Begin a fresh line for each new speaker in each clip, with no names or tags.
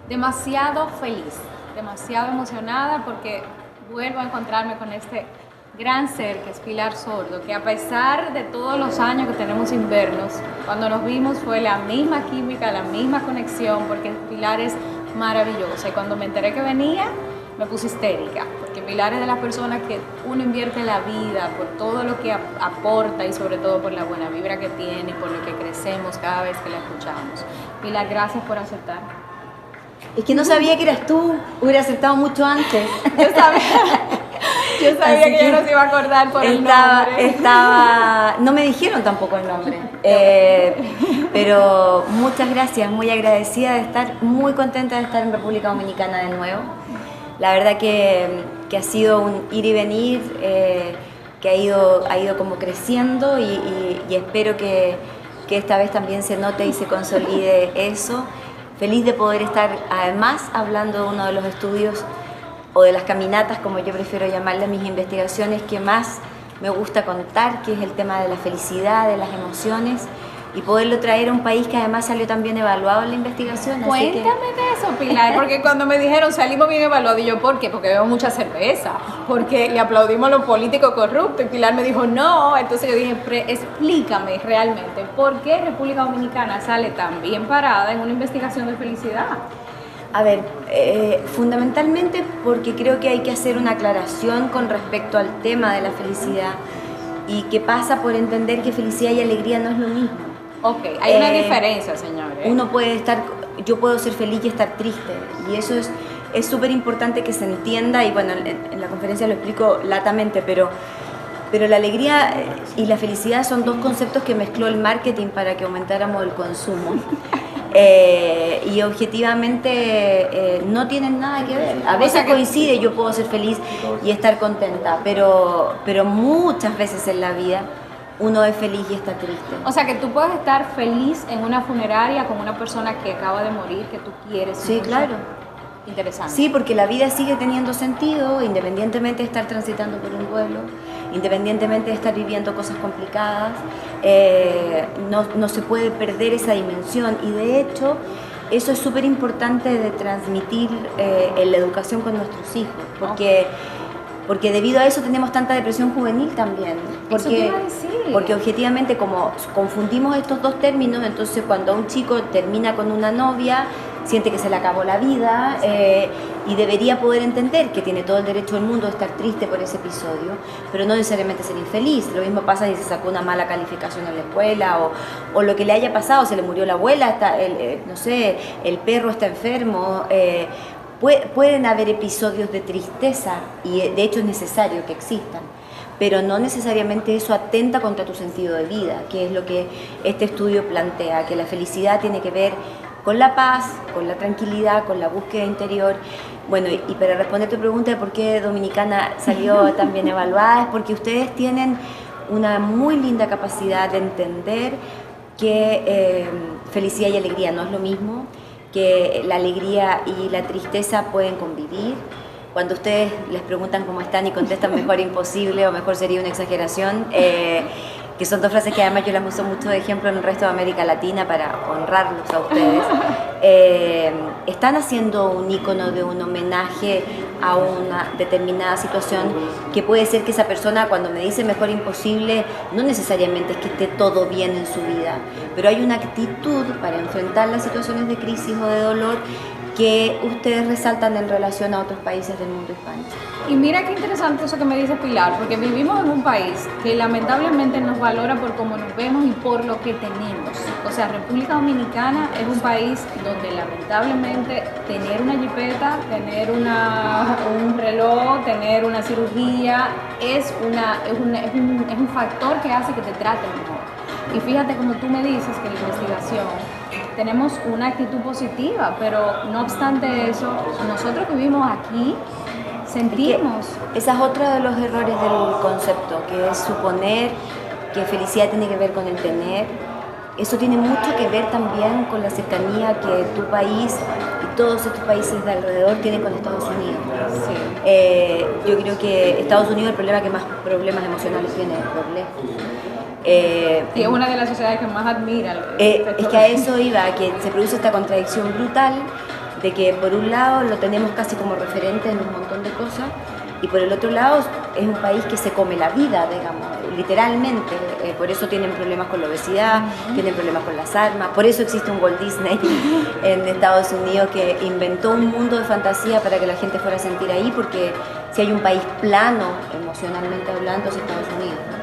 Demasiado feliz, demasiado emocionada porque vuelvo a encontrarme con este gran ser que es Pilar Sordo, que a pesar de todos los años que tenemos sin vernos, cuando nos vimos fue la misma química, la misma conexión, porque Pilar es maravillosa. Y cuando me enteré que venía, me puse histérica, porque Pilar es de las personas que uno invierte la vida por todo lo que aporta y sobre todo por la buena vibra que tiene y por lo que crecemos cada vez que la escuchamos. Pilar, gracias por aceptar.
Es que no sabía que eras tú, hubiera aceptado mucho antes.
Yo sabía que yo no se iba a acordar por el nombre.
No me dijeron tampoco el nombre, pero muchas gracias, muy agradecida de estar, muy contenta de estar en República Dominicana de nuevo. La verdad que ha sido un ir y venir, que ha ido como creciendo y espero que esta vez también se note y se consolide eso. Feliz de poder estar además hablando de uno de los estudios o de las caminatas, como yo prefiero llamarle, mis investigaciones que más me gusta contar, que es el tema de la felicidad, de las emociones, y poderlo traer a un país que además salió tan bien evaluado en la investigación.
Cuéntame de eso, Pilar, porque cuando me dijeron salimos bien evaluados, y yo, ¿por qué? Porque bebo mucha cerveza, porque le aplaudimos a los políticos corruptos, y Pilar me dijo, no, entonces yo dije, explícame realmente, ¿por qué República Dominicana sale tan bien parada en una investigación de felicidad?
A ver, fundamentalmente porque creo que hay que hacer una aclaración con respecto al tema de la felicidad y que pasa por entender que felicidad y alegría no es lo mismo.
Ok, hay una diferencia, señores.
Yo puedo ser feliz y estar triste, y eso es súper importante que se entienda, y bueno, en la conferencia lo explico latamente, pero la alegría y la felicidad son dos conceptos que mezcló el marketing para que aumentáramos el consumo. Y objetivamente no tienen nada que ver. A veces coincide, yo puedo ser feliz y estar contenta, pero muchas veces en la vida uno es feliz y está triste.
O sea, que tú puedes estar feliz en una funeraria con una persona que acaba de morir, que tú quieres.
Sí,
mucho.
claro.
Interesante.
Sí, porque la vida sigue teniendo sentido, independientemente de estar transitando por un duelo, independientemente de estar viviendo cosas complicadas, no se puede perder esa dimensión, y de hecho eso es súper importante de transmitir en la educación con nuestros hijos, porque debido a eso tenemos tanta depresión juvenil también, porque objetivamente como confundimos estos dos términos, entonces cuando un chico termina con una novia, siente que se le acabó la vida y debería poder entender que tiene todo el derecho del mundo de estar triste por ese episodio, pero no necesariamente ser infeliz. Lo mismo pasa si se sacó una mala calificación en la escuela o lo que le haya pasado, se le murió la abuela, no sé, el perro está enfermo. Pueden haber episodios de tristeza y de hecho es necesario que existan, pero no necesariamente eso atenta contra tu sentido de vida, que es lo que este estudio plantea, que la felicidad tiene que ver con la paz, con la tranquilidad, con la búsqueda interior. Bueno, y para responder tu pregunta de por qué Dominicana salió tan bien evaluada, es porque ustedes tienen una muy linda capacidad de entender que felicidad y alegría no es lo mismo, que la alegría y la tristeza pueden convivir. Cuando ustedes les preguntan cómo están y contestan mejor imposible o mejor sería una exageración, que son dos frases que además yo las uso mucho de ejemplo en el resto de América Latina para honrarlos a ustedes, están haciendo un icono de un homenaje a una determinada situación, que puede ser que esa persona cuando me dice mejor imposible no necesariamente es que esté todo bien en su vida, pero hay una actitud para enfrentar las situaciones de crisis o de dolor que ustedes resaltan en relación a otros países del mundo hispánico.
Y mira qué interesante eso que me dice Pilar, porque vivimos en un país que lamentablemente nos valora por cómo nos vemos y por lo que tenemos. O sea, República Dominicana es un país donde lamentablemente tener una jipeta, tener un reloj, tener una cirugía, es un factor que hace que te traten mejor. Y fíjate como tú me dices que la investigación tenemos una actitud positiva, pero no obstante eso, nosotros que vivimos aquí sentimos.
Esa es otra de los errores del concepto, que es suponer que felicidad tiene que ver con el tener. Eso tiene mucho que ver también con la cercanía que tu país y todos estos países de alrededor tienen con Estados Unidos. Sí. Yo creo que Estados Unidos es el problema que más problemas emocionales tiene por lejos.
Y es una de las sociedades que más admira.
Es que a eso iba, que se produce esta contradicción brutal de que por un lado lo tenemos casi como referente en un montón de cosas, y por el otro lado es un país que se come la vida, digamos, literalmente. Por eso tienen problemas con la obesidad, tienen problemas con las armas, por eso existe un Walt Disney en Estados Unidos que inventó un mundo de fantasía para que la gente fuera a sentir ahí, porque si hay un país plano, emocionalmente hablando, es Estados Unidos, ¿no?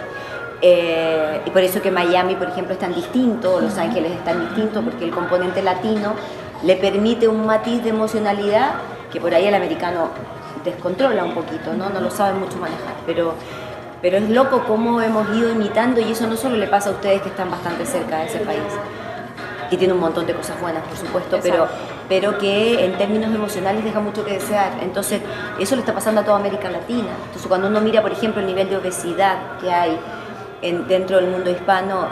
Y por eso que Miami, por ejemplo, es tan distinto, Los Ángeles es tan distinto, porque el componente latino le permite un matiz de emocionalidad que por ahí el americano descontrola un poquito, no lo sabe mucho manejar, pero es loco cómo hemos ido imitando, y eso no solo le pasa a ustedes que están bastante cerca de ese país, que tiene un montón de cosas buenas, por supuesto, pero que en términos emocionales deja mucho que desear. Entonces eso le está pasando a toda América Latina. Entonces cuando uno mira, por ejemplo, el nivel de obesidad que hay dentro del mundo hispano,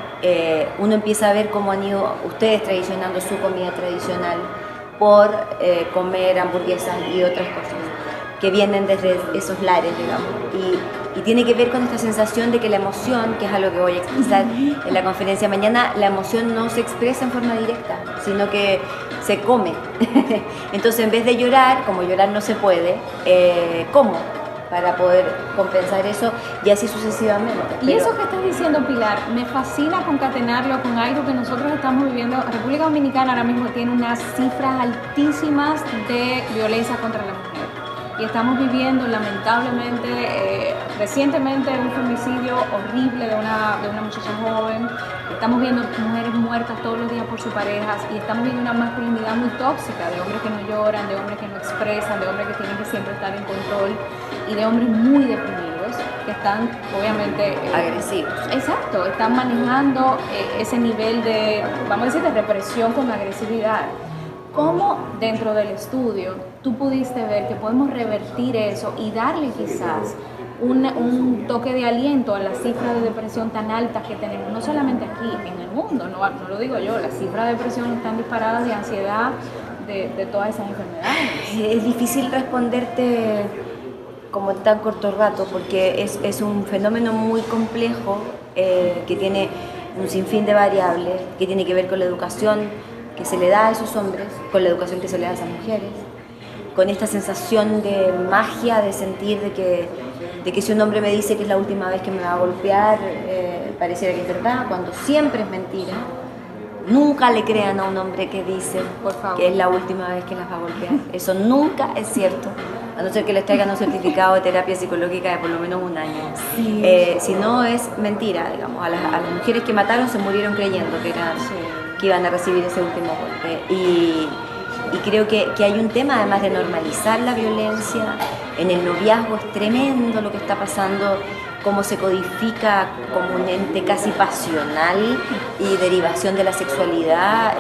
uno empieza a ver cómo han ido ustedes traicionando su comida tradicional por comer hamburguesas y otras cosas que vienen desde esos lares, digamos, y tiene que ver con esta sensación de que la emoción, que es algo que voy a expresar en la conferencia mañana, la emoción no se expresa en forma directa, sino que se come. Entonces, en vez de llorar, como llorar no se puede, como para poder compensar eso, y así sucesivamente.
Y eso que estás diciendo, Pilar, me fascina concatenarlo con algo que nosotros estamos viviendo. República Dominicana ahora mismo tiene unas cifras altísimas de violencia contra la mujer. Y estamos viviendo, lamentablemente, recientemente un femicidio horrible de una muchacha joven. Estamos viendo mujeres muertas todos los días por sus parejas, y estamos viendo una masculinidad muy tóxica, de hombres que no lloran, de hombres que no expresan, de hombres que tienen que siempre estar en control, y de hombres muy deprimidos que están obviamente
agresivos.
Exacto, están manejando ese nivel de, vamos a decir, de represión con agresividad. ¿Cómo dentro del estudio tú pudiste ver que podemos revertir eso y darle quizás un toque de aliento a las cifras de depresión tan altas que tenemos, no solamente aquí, en el mundo, no lo digo yo, las cifras de depresión están disparadas, de ansiedad, de todas esas enfermedades?
Es difícil responderte como en tan corto rato, porque es un fenómeno muy complejo que tiene un sinfín de variables, que tiene que ver con la educación que se le da a esos hombres, con la educación que se le da a esas mujeres, con esta sensación de magia, de sentir de que si un hombre me dice que es la última vez que me va a golpear, pareciera que es verdad, cuando siempre es mentira. Nunca le crean a un hombre que dice que es la última vez que las va a golpear. Eso nunca es cierto, a no ser que les traigan un certificado de terapia psicológica de por lo menos un año. Sí. Si no, es mentira, digamos. A las mujeres que mataron se murieron creyendo que iban a recibir ese último golpe. Y creo que hay un tema además de normalizar la violencia. En el noviazgo es tremendo lo que está pasando, cómo se codifica como un ente casi pasional y derivación de la sexualidad,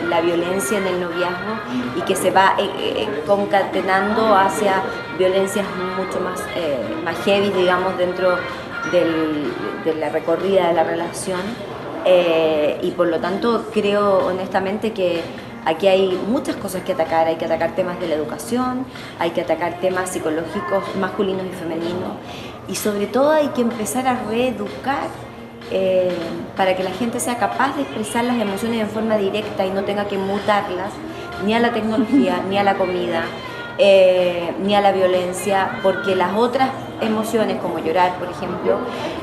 la violencia en el noviazgo, y que se va concatenando hacia violencias mucho más heavy, digamos, dentro de la recorrida de la relación. Y por lo tanto creo honestamente que aquí hay muchas cosas que atacar. Hay que atacar temas de la educación, hay que atacar temas psicológicos masculinos y femeninos, y sobre todo hay que empezar a reeducar para que la gente sea capaz de expresar las emociones en forma directa y no tenga que mutarlas ni a la tecnología, ni a la comida, ni a la violencia, porque las otras emociones, como llorar, por ejemplo,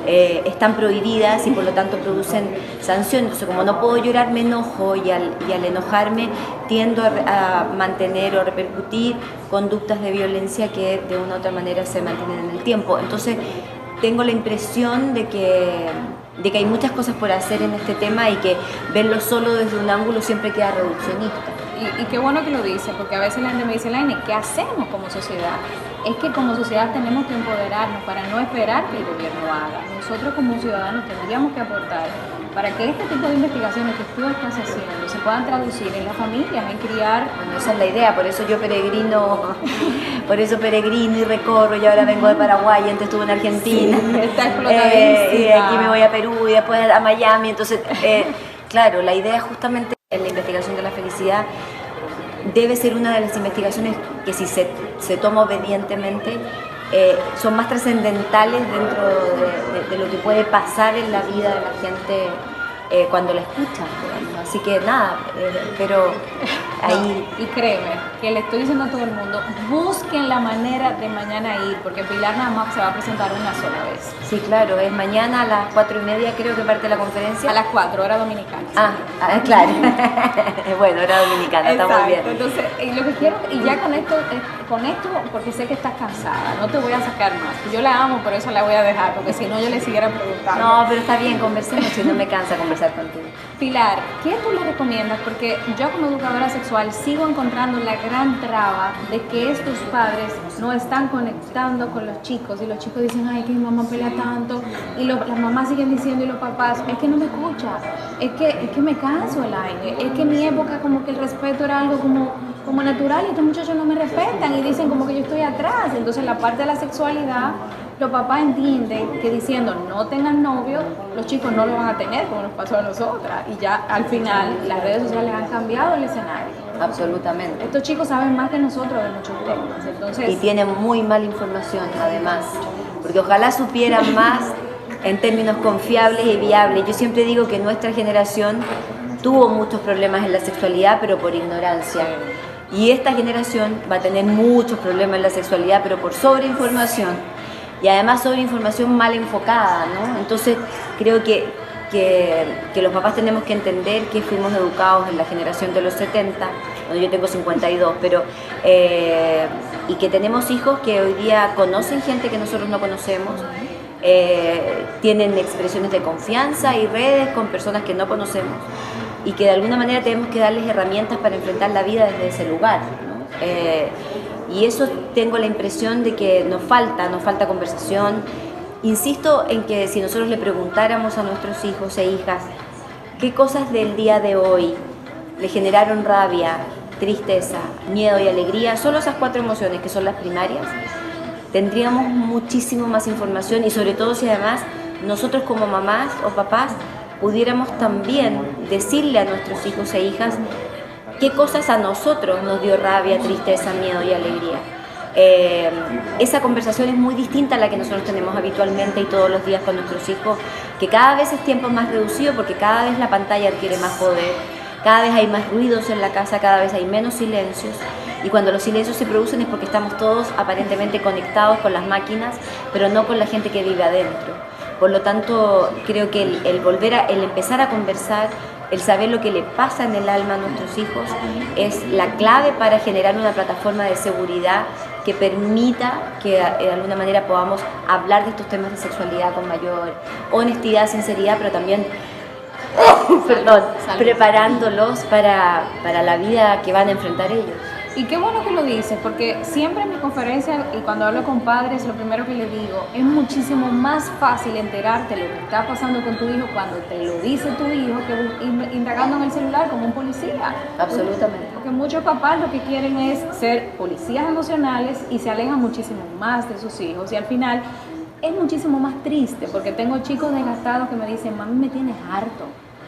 están prohibidas y por lo tanto producen sanción. Entonces, como no puedo llorar, me enojo, y al enojarme tiendo a mantener o repercutir conductas de violencia que de una u otra manera se mantienen en el tiempo. Entonces, tengo la impresión de que hay muchas cosas por hacer en este tema, y que verlo solo desde un ángulo siempre queda reduccionista.
Y qué bueno que lo dice, porque a veces la gente me dice, Laine, ¿qué hacemos como sociedad? Es que como sociedad tenemos que empoderarnos para no esperar que el gobierno haga. Nosotros como ciudadanos tendríamos que aportar para que este tipo de investigaciones que tú estás haciendo se puedan traducir en las familias, en criar.
Bueno, esa es la idea, por eso yo peregrino y recorro, y ahora vengo de Paraguay, antes estuve en Argentina.
Sí, está explotadísima.
Y de aquí me voy a Perú y después a Miami. Entonces, claro, la idea justamente en la investigación de la felicidad debe ser una de las investigaciones que, si se toma obedientemente, son más trascendentales dentro de lo que puede pasar en la vida de la gente cuando la escuchan, digamos. Así que nada, pero ahí...
No, y créeme, que le estoy diciendo a todo el mundo, busquen la manera de mañana ir, porque Pilar nada más se va a presentar una sola vez.
Sí, claro, es mañana a las 4:30 creo que parte la conferencia.
A las 4, hora dominicana.
Claro. Bueno, hora dominicana, está muy bien.
Entonces, lo que quiero, y ya con esto, porque sé que estás cansada, no te voy a sacar más. Yo la amo, por eso la voy a dejar, porque si no yo le siguiera preguntando.
No, pero está bien, conversemos, si no me cansa conversar contigo.
Pilar, ¿qué tú le recomiendas? Porque yo como educadora sexual sigo encontrando la gran traba de que estos padres no están conectando con los chicos y los chicos dicen, ay, que mi mamá pelea tanto y las mamás siguen diciendo y los papás, es que no me escucha, es que me canso el aire, es que en mi época como que el respeto era algo como natural y estos muchachos no me respetan y dicen como que yo estoy atrás. Entonces la parte de la sexualidad, los papás entienden que diciendo no tengan novio, los chicos no lo van a tener como nos pasó a nosotras y ya al final las redes sociales han cambiado el escenario.
Absolutamente.
Estos chicos saben más que nosotros de muchos temas, entonces...
Y tienen muy mala información además, porque ojalá supieran más en términos confiables y viables. Yo siempre digo que nuestra generación tuvo muchos problemas en la sexualidad, pero por ignorancia. Y esta generación va a tener muchos problemas en la sexualidad, pero por sobreinformación. Y además sobreinformación mal enfocada, ¿no? Entonces creo que los papás tenemos que entender que fuimos educados en la generación de los 70, bueno, yo tengo 52, pero y que tenemos hijos que hoy día conocen gente que nosotros no conocemos, tienen expresiones de confianza y redes con personas que no conocemos y que de alguna manera tenemos que darles herramientas para enfrentar la vida desde ese lugar, ¿no? Y eso tengo la impresión de que nos falta conversación. Insisto en que si nosotros le preguntáramos a nuestros hijos e hijas qué cosas del día de hoy le generaron rabia, tristeza, miedo y alegría, solo esas 4 emociones que son las primarias, tendríamos muchísimo más información y sobre todo si además nosotros como mamás o papás pudiéramos también decirle a nuestros hijos e hijas qué cosas a nosotros nos dio rabia, tristeza, miedo y alegría. Esa conversación es muy distinta a la que nosotros tenemos habitualmente y todos los días con nuestros hijos, que cada vez es tiempo más reducido porque cada vez la pantalla adquiere más poder, cada vez hay más ruidos en la casa, cada vez hay menos silencios y cuando los silencios se producen es porque estamos todos aparentemente conectados con las máquinas, pero no con la gente que vive adentro. Por lo tanto, creo que el empezar a conversar, el saber lo que le pasa en el alma a nuestros hijos es la clave para generar una plataforma de seguridad que permita que de alguna manera podamos hablar de estos temas de sexualidad con mayor honestidad, sinceridad, pero también preparándolos para la vida que van a enfrentar ellos.
Y qué bueno que lo dices, porque siempre en mi conferencia y cuando hablo con padres, lo primero que les digo, es muchísimo más fácil enterarte de lo que está pasando con tu hijo cuando te lo dice tu hijo que indagando en el celular como un policía.
Absolutamente.
Porque muchos papás lo que quieren es ser policías emocionales y se alejan muchísimo más de sus hijos y al final es muchísimo más triste porque tengo chicos desgastados que me dicen, mami, me tienes harto.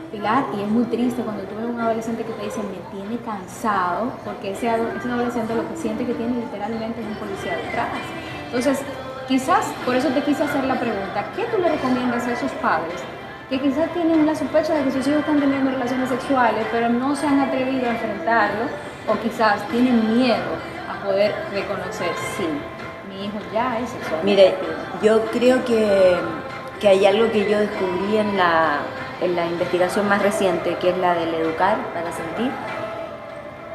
Pilar, y es muy triste cuando tú ves a un adolescente que te dice me tiene cansado porque ese adolescente lo que siente que tiene literalmente es un policía detrás. Entonces, quizás, por eso te quise hacer la pregunta, ¿qué tú le recomiendas a esos padres que quizás tienen la sospecha de que sus hijos están teniendo relaciones sexuales pero no se han atrevido a enfrentarlo o quizás tienen miedo a poder reconocer, sí, mi hijo ya es sexual?
Mire, yo creo que hay algo que yo descubrí en la investigación más reciente, que es la del educar para sentir,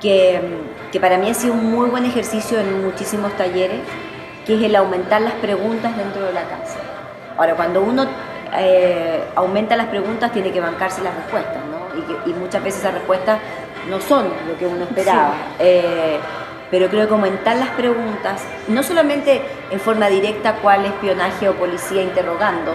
que para mí ha sido un muy buen ejercicio en muchísimos talleres, que es el aumentar las preguntas dentro de la casa. Ahora, cuando uno aumenta las preguntas, tiene que bancarse las respuestas, ¿no? Y muchas veces esas respuestas no son lo que uno esperaba. Sí. Pero creo que aumentar las preguntas, no solamente en forma directa cuál espionaje o policía interrogando,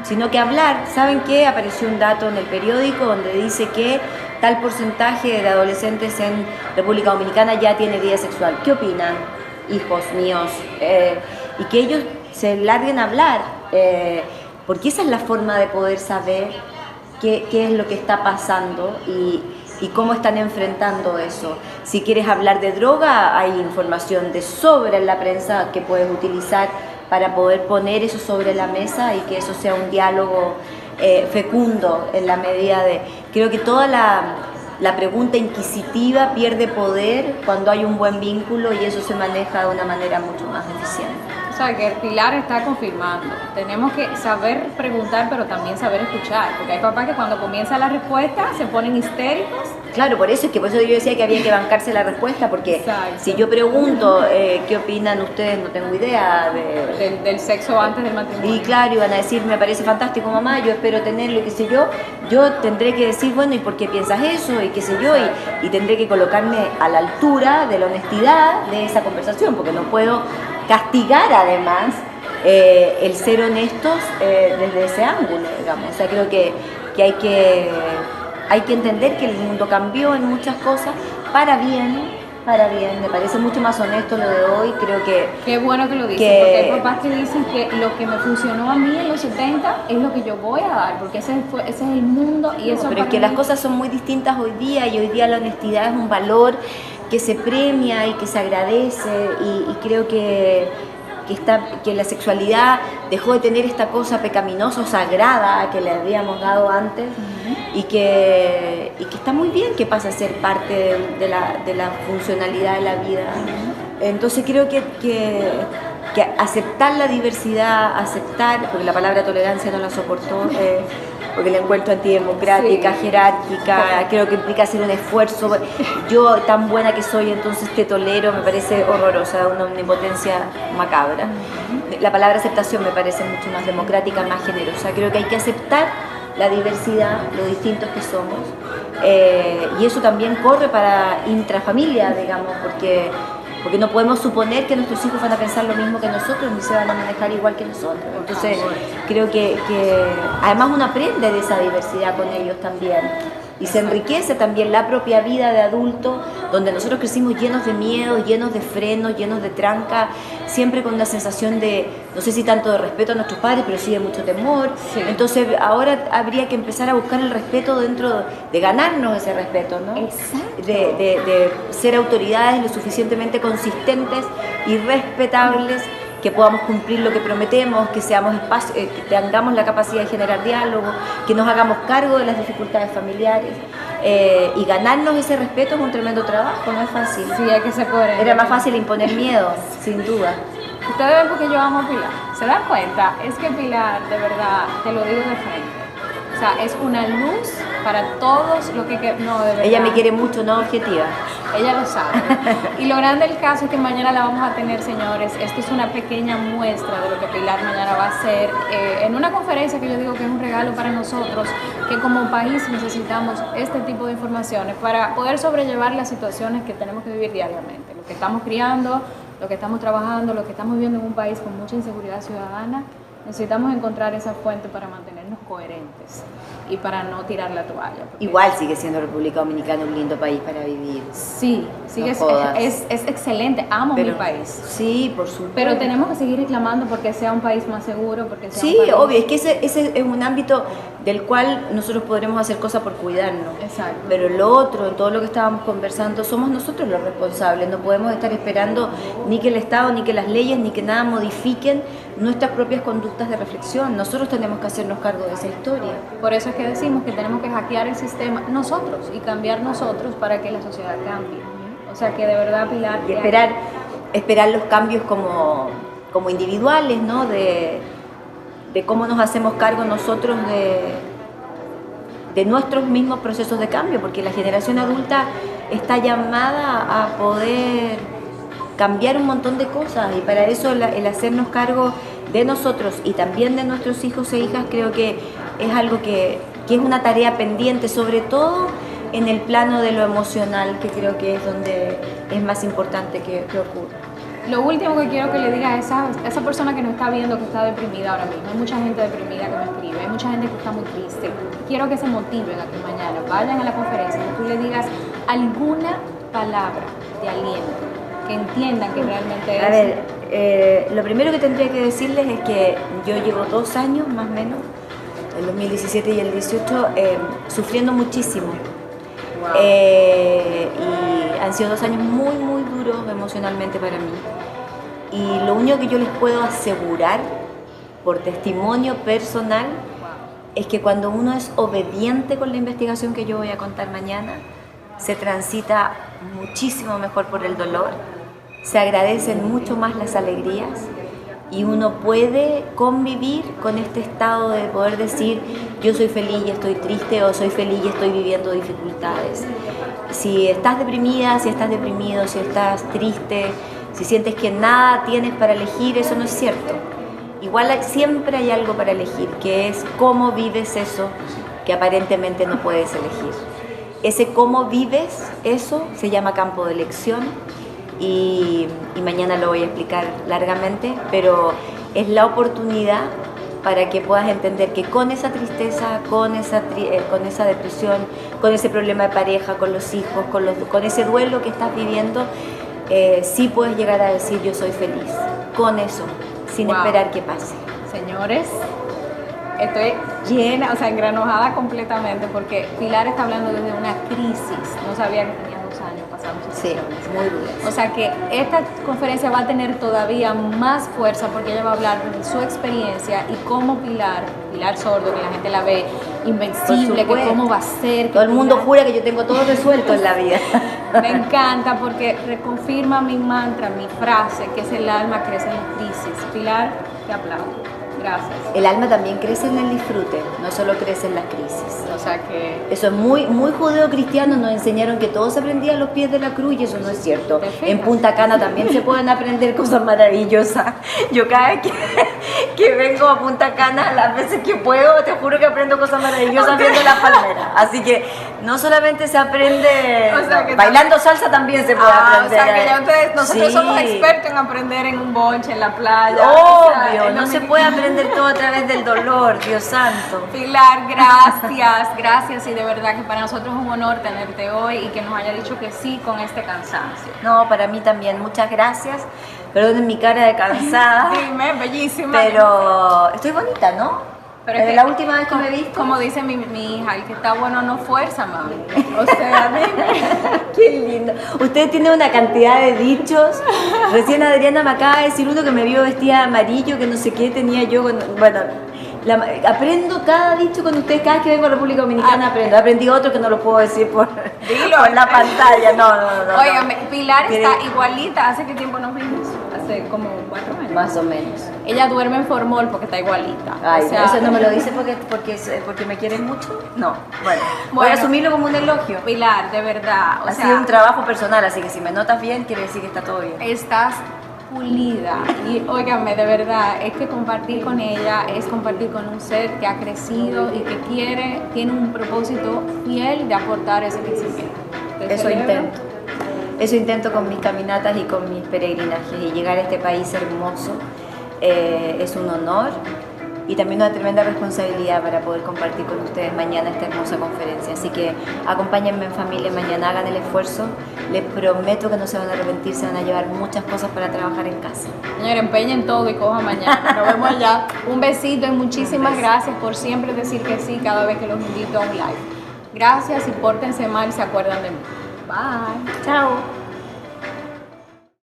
sino que hablar. ¿Saben qué? Apareció un dato en el periódico donde dice que tal porcentaje de adolescentes en República Dominicana ya tiene vida sexual. ¿Qué opinan, hijos míos? Y que ellos se larguen a hablar, porque esa es la forma de poder saber qué es lo que está pasando y cómo están enfrentando eso. Si quieres hablar de droga, hay información de sobra en la prensa que puedes utilizar para poder poner eso sobre la mesa y que eso sea un diálogo fecundo en la medida de... Creo que toda la pregunta inquisitiva pierde poder cuando hay un buen vínculo y eso se maneja de una manera mucho más eficiente.
O sea, que el Pilar está confirmando. Tenemos que saber preguntar, pero también saber escuchar. Porque hay papás que cuando comienza la respuesta se ponen histéricos.
Claro, por eso yo decía que había que bancarse la respuesta, porque
Exacto.
si yo pregunto qué opinan ustedes, no tengo idea
del sexo antes del matrimonio.
Y claro, iban a decir, me parece fantástico mamá, yo espero tenerlo y qué sé yo tendré que decir, bueno, ¿y por qué piensas eso? Y qué sé yo, y tendré que colocarme a la altura de la honestidad de esa conversación, porque no puedo castigar además el ser honestos desde ese ángulo, digamos. O sea, creo que hay que entender que el mundo cambió en muchas cosas para bien, me parece mucho más honesto lo de hoy, creo que...
Qué bueno que lo dices, porque hay papás que dicen que lo que me funcionó a mí en los 70 es lo que yo voy a dar, porque ese es el mundo y eso...
Pero es que las cosas son muy distintas hoy día y hoy día la honestidad es un valor que se premia y que se agradece y creo que la sexualidad dejó de tener esta cosa pecaminosa o sagrada que le habíamos dado antes y que está muy bien que pase a ser parte de la funcionalidad de la vida. Entonces creo que aceptar la diversidad, porque la palabra tolerancia no la soportó, porque la encuentro antidemocrática, sí, jerárquica, creo que implica hacer un esfuerzo. Yo, tan buena que soy, entonces te tolero, me parece horrorosa, una omnipotencia macabra. La palabra aceptación me parece mucho más democrática, más generosa. Creo que hay que aceptar la diversidad, lo distintos que somos, y eso también corre para intrafamilia, digamos, porque no podemos suponer que nuestros hijos van a pensar lo mismo que nosotros ni se van a manejar igual que nosotros. Entonces creo que además uno aprende de esa diversidad con ellos también y se enriquece también la propia vida de adulto, donde nosotros crecimos llenos de miedo, llenos de frenos, llenos de tranca, siempre con una sensación de, no sé si tanto de respeto a nuestros padres, pero sí de mucho temor. Sí. Entonces ahora habría que empezar a buscar el respeto dentro de ganarnos ese respeto, ¿no?
Exacto.
De ser autoridades lo suficientemente consistentes y respetables que podamos cumplir lo que prometemos, que seamos espacio, que tengamos la capacidad de generar diálogo, que nos hagamos cargo de las dificultades familiares y ganarnos ese respeto es un tremendo trabajo, no es fácil.
Sí, hay que ser coherente.
Era más fácil imponer miedo, sin duda.
Ustedes ven porque yo amo a Pilar. ¿Se dan cuenta? Es que Pilar, de verdad, te lo digo de frente. O sea, es una luz para todos lo que... No, de verdad.
Ella me quiere mucho, no objetiva.
Ella lo sabe. Y lo grande del caso es que mañana la vamos a tener, señores. Esto es una pequeña muestra de lo que Pilar mañana va a hacer en una conferencia que yo digo que es un regalo para nosotros, que como país necesitamos este tipo de informaciones para poder sobrellevar las situaciones que tenemos que vivir diariamente. Lo que estamos criando, lo que estamos trabajando, lo que estamos viviendo en un país con mucha inseguridad ciudadana. Necesitamos encontrar esa fuente para mantenernos coherentes y para no tirar la toalla.
Igual sigue siendo República Dominicana un lindo país para vivir.
Sí, sigue, es excelente, amo mi país.
Sí, por supuesto.
Pero tenemos que seguir reclamando porque sea un país más seguro, porque sea
sí,
un país...
obvio, es que ese es un ámbito del cual nosotros podremos hacer cosas por cuidarnos.
Exacto.
Pero lo otro, en todo lo que estábamos conversando, somos nosotros los responsables. No podemos estar esperando ni que el Estado, ni que las leyes, ni que nada modifiquen nuestras propias conductas de reflexión. Nosotros tenemos que hacernos cargo de esa historia.
Por eso es que decimos que tenemos que hackear el sistema nosotros y cambiar nosotros para que la sociedad cambie. O sea que de verdad, Pilar...
Y esperar los cambios como individuales, ¿no? De cómo nos hacemos cargo nosotros de nuestros mismos procesos de cambio, porque la generación adulta está llamada a poder cambiar un montón de cosas y para eso el hacernos cargo de nosotros y también de nuestros hijos e hijas creo que es algo que es una tarea pendiente, sobre todo en el plano de lo emocional, que creo que es donde es más importante que ocurra.
Lo último que quiero que le diga a esa persona que nos está viendo, que está deprimida ahora mismo, hay mucha gente deprimida que me escribe, hay mucha gente que está muy triste, quiero que se motiven a que mañana vayan a la conferencia, que tú le digas alguna palabra de aliento, que entiendan que realmente es...
A ver, lo primero que tendría que decirles es que yo llevo 2 años más o menos, el 2017 y el 18, sufriendo muchísimo.
Wow.
Y han sido 2 años muy, muy duros emocionalmente para mí. Y lo único que yo les puedo asegurar, por testimonio personal, es que cuando uno es obediente con la investigación que yo voy a contar mañana, se transita muchísimo mejor por el dolor, se agradecen mucho más las alegrías y uno puede convivir con este estado de poder decir yo soy feliz y estoy triste o soy feliz y estoy viviendo dificultades. Si estás deprimida, si estás deprimido, si estás triste, si sientes que nada tienes para elegir, eso no es cierto. Igual siempre hay algo para elegir, que es cómo vives eso que aparentemente no puedes elegir. Ese cómo vives eso se llama campo de elección y mañana lo voy a explicar largamente, pero es la oportunidad para que puedas entender que con esa tristeza, con esa depresión, con ese problema de pareja, con los hijos, con ese duelo que estás viviendo, sí puedes llegar a decir yo soy feliz, con eso, sin esperar que pase.
Señores, estoy llena, o sea, engranojada completamente porque Pilar está hablando desde una crisis. No sabía que tenía 2 años pasando.
Sí, muy duro.
O sea que esta conferencia va a tener todavía más fuerza porque ella va a hablar de su experiencia y cómo Pilar Sordo, que la gente la ve invencible, que cómo va a ser.
Todo el mundo jura que yo tengo todo resuelto en la vida.
Me encanta porque reconfirma mi mantra, mi frase, que es el alma crece en la crisis. Pilar, te aplaudo. Gracias.
El alma también crece en el disfrute, no solo crece en las crisis.
O sea que...
Eso es muy, muy judeo-cristiano, nos enseñaron que todo se aprendía a los pies de la cruz y eso no es cierto. En Punta Cana también se pueden aprender cosas maravillosas. Yo cada vez que vengo a Punta Cana, las veces que puedo, te juro que aprendo cosas maravillosas viendo las palmeras. Así que no solamente se aprende,
o sea que
bailando salsa también se puede aprender.
O sea que ya nosotros somos expertos en aprender en un bonche, en la playa.
Obvio, no se puede aprender todo a través del dolor, Dios santo.
Pilar, gracias y de verdad que para nosotros es un honor tenerte hoy y que nos haya dicho que sí con este cansancio.
No, para mí también, muchas gracias. Perdonen mi cara de cansada.
Dime, bellísima.
Pero estoy bonita, ¿no?
Pero
desde la última vez que me viste.
Como dice mi hija, el que está bueno no fuerza, mami. O sea, dime.
Qué lindo. Usted tiene una cantidad de dichos. Recién Adriana me acaba de decir uno que me vio vestida de amarillo, que no sé qué tenía yo. Bueno, aprendo cada dicho con ustedes. Cada vez que vengo a República Dominicana aprendo. Aprendí otro que no lo puedo decir por la pantalla. No.
Óigame, Pilar está igualita. ¿Hace qué tiempo nos vimos? Hace como 4 años.
Más o menos.
Ella duerme en formol porque está igualita.
Ay, o sea, eso no me lo dice porque me quieren mucho. No, bueno, voy a asumirlo como un elogio.
Pilar, de verdad.
Ha sido un trabajo personal, así que si me notas bien, quiere decir que está todo bien.
Estás pulida. Y óigame, de verdad, es que compartir con ella es compartir con un ser que ha crecido y que tiene un propósito fiel de aportar ese crecimiento.
Eso intento con mis caminatas y con mis peregrinajes y llegar a este país hermoso. Es un honor y también una tremenda responsabilidad para poder compartir con ustedes mañana esta hermosa conferencia. Así que acompáñenme en familia mañana, hagan el esfuerzo. Les prometo que no se van a arrepentir, se van a llevar muchas cosas para trabajar en casa.
Señor, empeñen todo y cojan mañana. Nos vemos allá. Un besito y muchísimas gracias por siempre decir que sí cada vez que los invito a un live. Gracias y pórtense mal y se acuerdan de mí. Bye.
Chao.